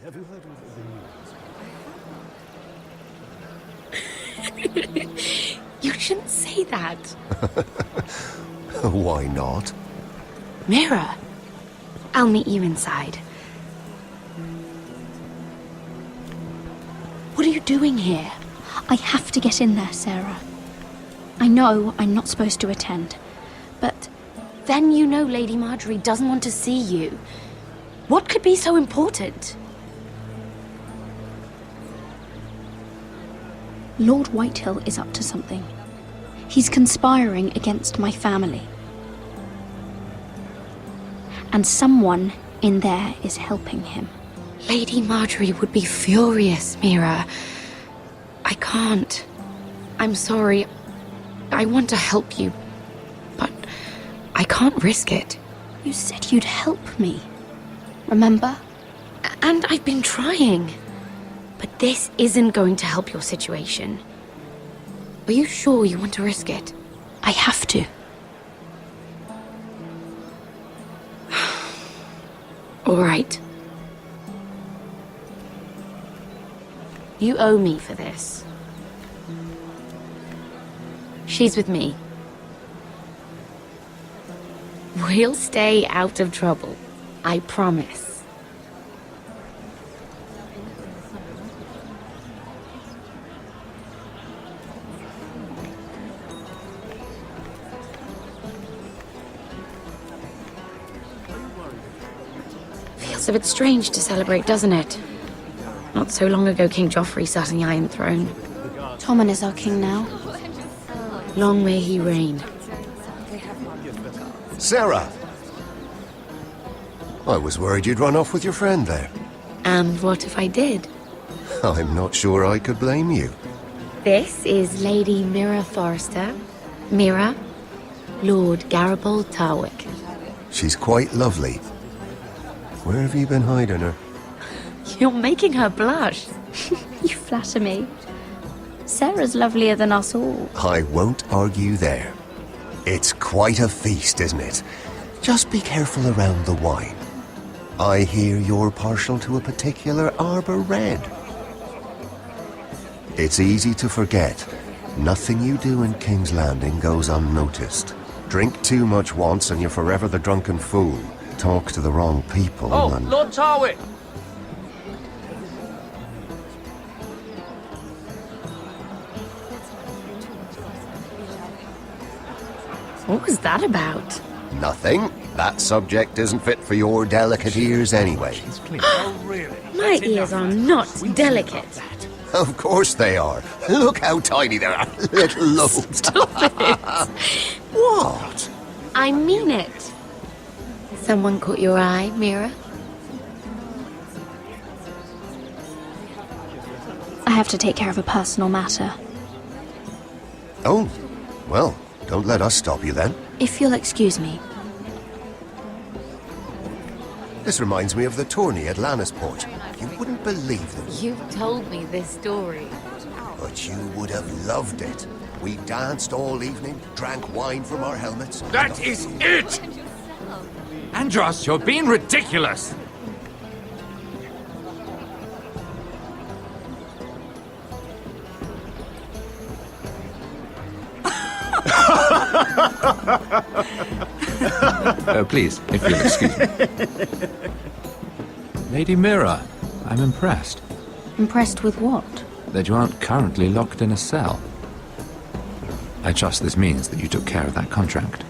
Have you heard of the news? You shouldn't say that. Why not? Mira, I'll meet you inside. What are you doing here? I have to get in there, Sarah. I know I'm not supposed to attend, but Then you know Lady Marjorie doesn't want to see you. What could be so important? Lord Whitehill is up to something. He's conspiring against my family. And someone in there is helping him. Lady Marjorie would be furious, Mira. I can't. I'm sorry. I want to help you, but I can't risk it. You said you'd help me. Remember? And I've been trying. But this isn't going to help your situation. Are you sure you want to risk it? I have to. All right. You owe me for this. She's with me. We'll stay out of trouble. I promise. Feels a bit strange to celebrate, doesn't it? Not so long ago, King Joffrey sat on the Iron Throne. Tommen is our king now. Long may he reign. Sarah! I was worried you'd run off with your friend there. And what if I did? I'm not sure I could blame you. This is Lady Mira Forrester. Mira, Lord Garibald Tarwick. She's quite lovely. Where have you been hiding her? You're making her blush. You flatter me. Sarah's lovelier than us all. I won't argue there. It's quite a feast, isn't it? Just be careful around the wine. I hear you're partial to a particular Arbor Red. It's easy to forget. Nothing you do in King's Landing goes unnoticed. Drink too much once and you're forever the drunken fool. Talk to the wrong people and... Lord Tarwick! What was that about? Nothing. That subject isn't fit for your delicate ears anyway. My ears are not delicate. Of course they are. Look how tiny they are. Little lobes. Stop it. What? I mean it. Someone caught your eye, Mira? I have to take care of a personal matter. Oh, well, don't let us stop you then. If you'll excuse me. This reminds me of the tourney at Lannisport. You wouldn't believe them, You've told me this story. but you would have loved it. We danced all evening, drank wine from our helmets. That is it! Andros, you're being ridiculous! Please, if you'll excuse me. Lady Mira, I'm impressed Impressed with what? that you aren't currently locked in a cell. I trust this means that you took care of that contract.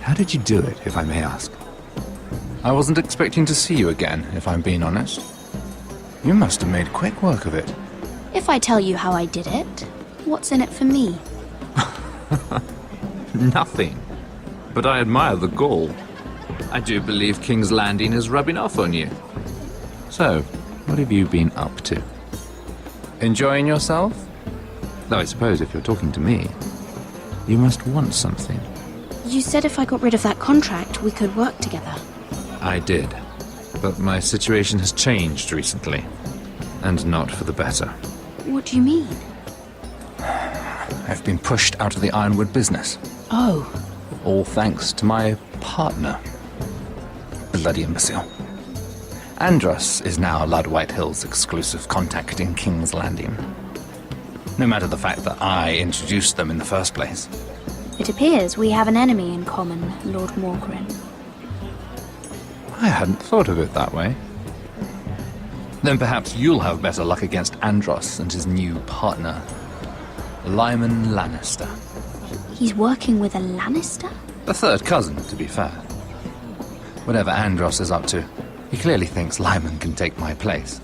How did you do it, if I may ask? I wasn't expecting to see you again, if I'm being honest. You must have made quick work of it. If I tell you how I did it, what's in it for me? Nothing. But I admire the gall. I do believe King's Landing is rubbing off on you. So, what have you been up to? Enjoying yourself? Though I suppose if you're talking to me, you must want something. You said if I got rid of that contract, we could work together. I did. But my situation has changed recently. And not for the better. What do you mean? I've been pushed out of the ironwood business. Oh, All thanks to my partner. Bloody imbecile. Andros is now Ludd Whitehill's exclusive contact in King's Landing. No matter the fact that I introduced them in the first place. It appears we have an enemy in common, Lord Morgrin. I hadn't thought of it that way. Then perhaps you'll have better luck against Andros and his new partner, Lyman Lannister. He's working with a Lannister? A third cousin, to be fair. Whatever Andros is up to, he clearly thinks Lyman can take my place.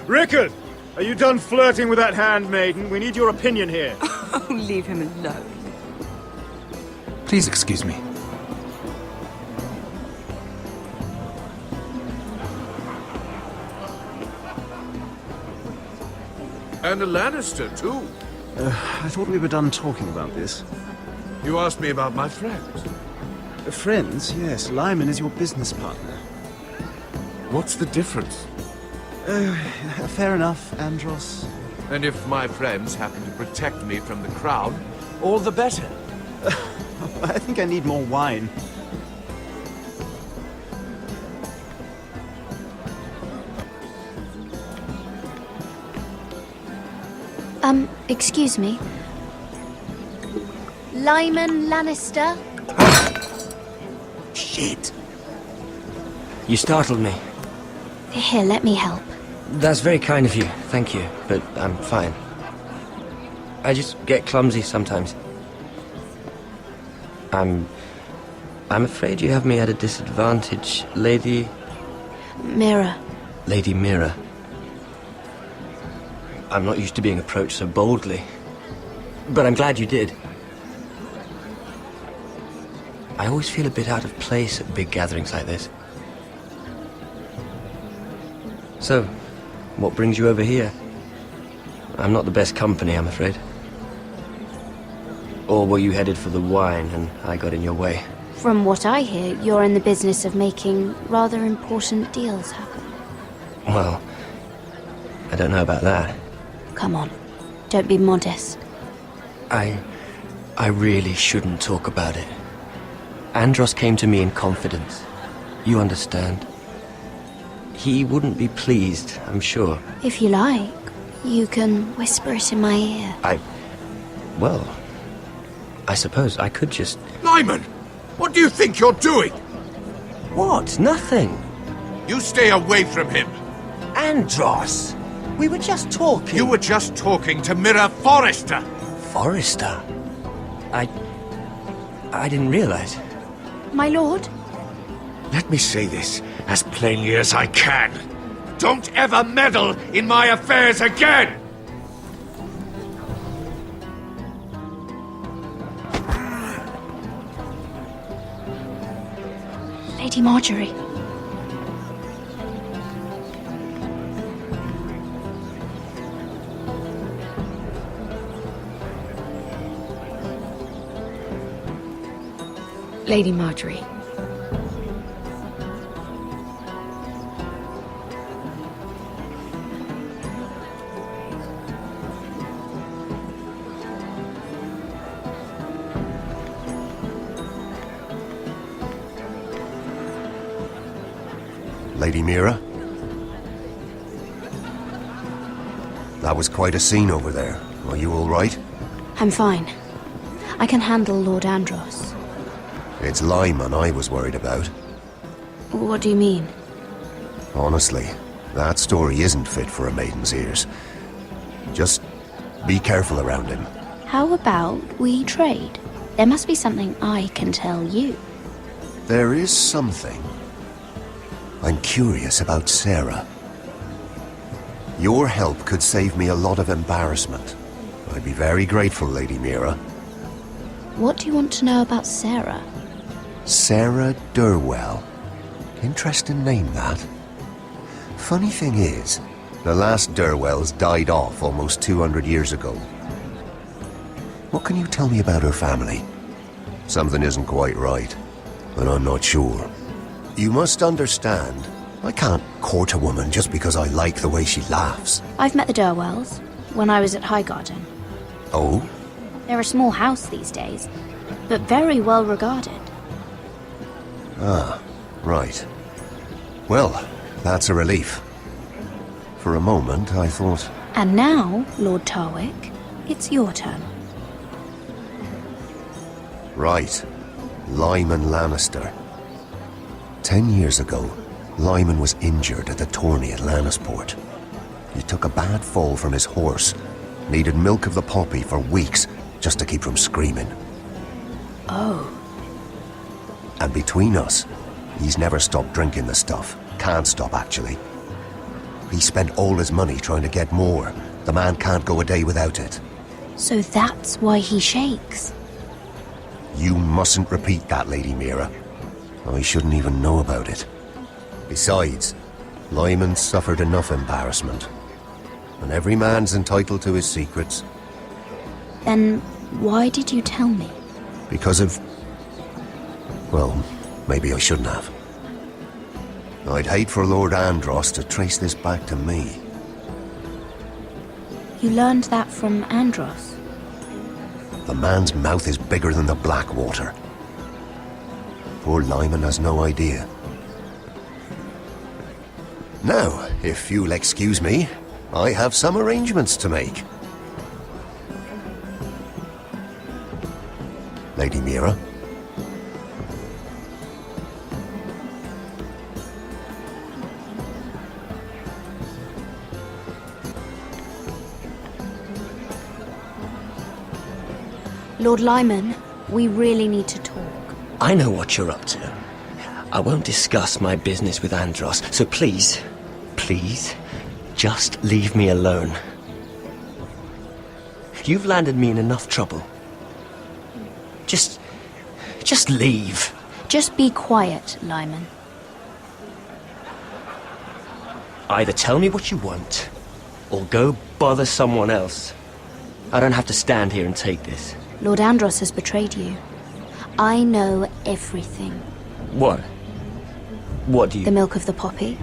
Rickard! Are you done flirting with that handmaiden? We need your opinion here. Oh, leave him alone. Please excuse me. And a Lannister, too. I thought we were done talking about this. You asked me about my friends. Friends, yes. Lyman is your business partner. What's the difference? Fair enough, Andros. And if my friends happen to protect me from the crowd, all the better. I think I need more wine. Excuse me. Lyman Lannister? Shit. You startled me. Here, let me help. That's very kind of you, thank you, but I'm fine. I just get clumsy sometimes. I'm afraid you have me at a disadvantage, Lady... Mira. Lady Mira. I'm not used to being approached so boldly, but I'm glad you did. I always feel a bit out of place at big gatherings like this. So, what brings you over here? I'm not the best company, I'm afraid. Or were you headed for the wine and I got in your way? From what I hear, you're in the business of making rather important deals happen. Well, I don't know about that. Come on, don't be modest. I really shouldn't talk about it. Andros came to me in confidence. You understand? He wouldn't be pleased, I'm sure. If you like, you can whisper it in my ear. Well, I suppose I could just... Lyman! What do you think you're doing? What? Nothing. You stay away from him. Andros! We were just talking. You were just talking to Mira Forrester. Forrester? I didn't realize. My lord? Let me say this as plainly as I can. Don't ever meddle in my affairs again! Lady Marjorie. Lady Marjorie. Lady Mira? That was quite a scene over there. Are you all right? I'm fine. I can handle Lord Andros. It's Lyman I was worried about. What do you mean? Honestly, that story isn't fit for a maiden's ears. Just be careful around him. How about we trade? There must be something I can tell you. There is something. I'm curious about Sarah. Your help could save me a lot of embarrassment. I'd be very grateful, Lady Mira. What do you want to know about Sarah? Sarah Durwell. Interesting name, that. Funny thing is, the last Durwells died off almost 200 years ago. What can you tell me about her family? Something isn't quite right, but I'm not sure. You must understand, I can't court a woman just because I like the way she laughs. I've met the Durwells when I was at Highgarden. Oh? They're a small house these days, but very well regarded. Ah, right. Well, that's a relief. For a moment, I thought... And now, Lord Tarwick, it's your turn. Right. Lyman Lannister. 10 years ago, Lyman was injured at the tourney at Lannisport. He took a bad fall from his horse. Needed milk of the poppy for weeks just to keep from screaming. Oh. And between us, he's never stopped drinking the stuff. Can't stop, actually. He spent all his money trying to get more. The man can't go a day without it. So that's why he shakes. You mustn't repeat that, Lady Mira. I shouldn't even know about it. Besides, Lyman suffered enough embarrassment. And every man's entitled to his secrets. Then why did you tell me? Because of... well, maybe I shouldn't have. I'd hate for Lord Andros to trace this back to me. You learned that from Andros? The man's mouth is bigger than the Blackwater. Poor Lyman has no idea. Now, if you'll excuse me, I have some arrangements to make. Lady Mira? Lord Lyman, we really need to talk. I know what you're up to. I won't discuss my business with Andros, so please, just leave me alone. You've landed me in enough trouble. Just leave. Just be quiet, Lyman. Either tell me what you want, or go bother someone else. I don't have to stand here and take this. Lord Andros has betrayed you. I know everything. What? What do you... The milk of the poppy.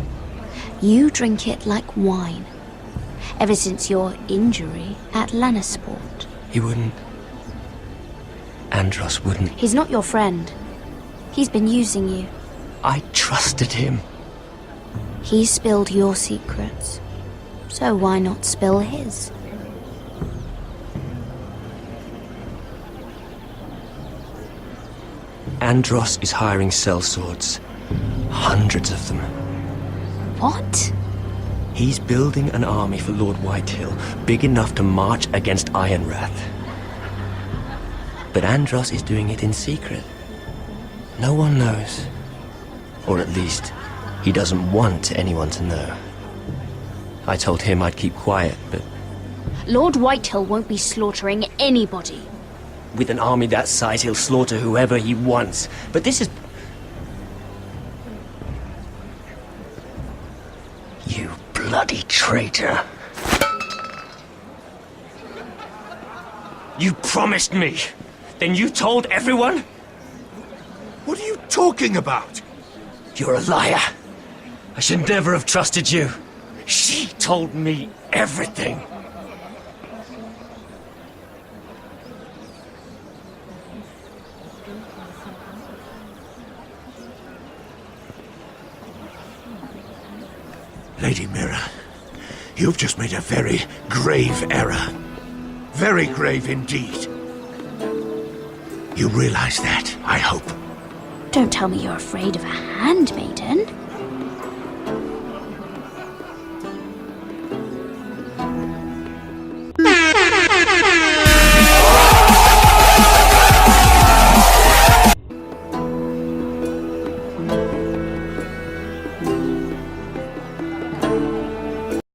You drink it like wine. Ever since your injury at Lannisport. He wouldn't... Andros wouldn't... He's not your friend. He's been using you. I trusted him. He spilled your secrets. So why not spill his? Andros is hiring sellswords. Hundreds of them. What? He's building an army for Lord Whitehill, big enough to march against Ironrath. But Andros is doing it in secret. No one knows. Or at least, he doesn't want anyone to know. I told him I'd keep quiet, but... Lord Whitehill won't be slaughtering anybody. With an army that size, he'll slaughter whoever he wants. But this is... You bloody traitor. You promised me. Then you told everyone? What are you talking about? You're a liar. I should never have trusted you. She told me everything. Lady Mira, you've just made a very grave error. Very grave indeed. You realize that, I hope. Don't tell me you're afraid of a handmaiden.